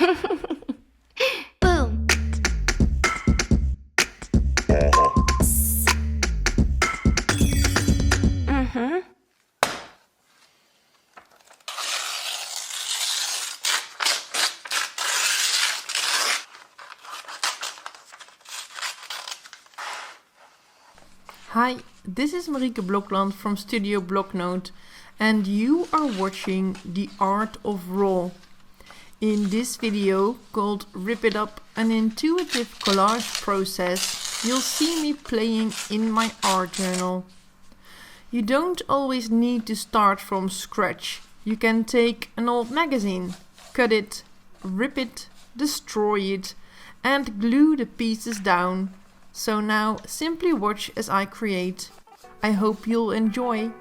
Boom. Mm-hmm. Hi, this is Marieke Blokland from Studio Bloknote, and you are watching The Art of Raw. In this video called Rip It Up, an intuitive collage process, you'll see me playing in my art journal. You don't always need to start from scratch. You can take an old magazine, cut it, rip it, destroy it, and glue the pieces down. So now simply watch as I create. I hope you'll enjoy.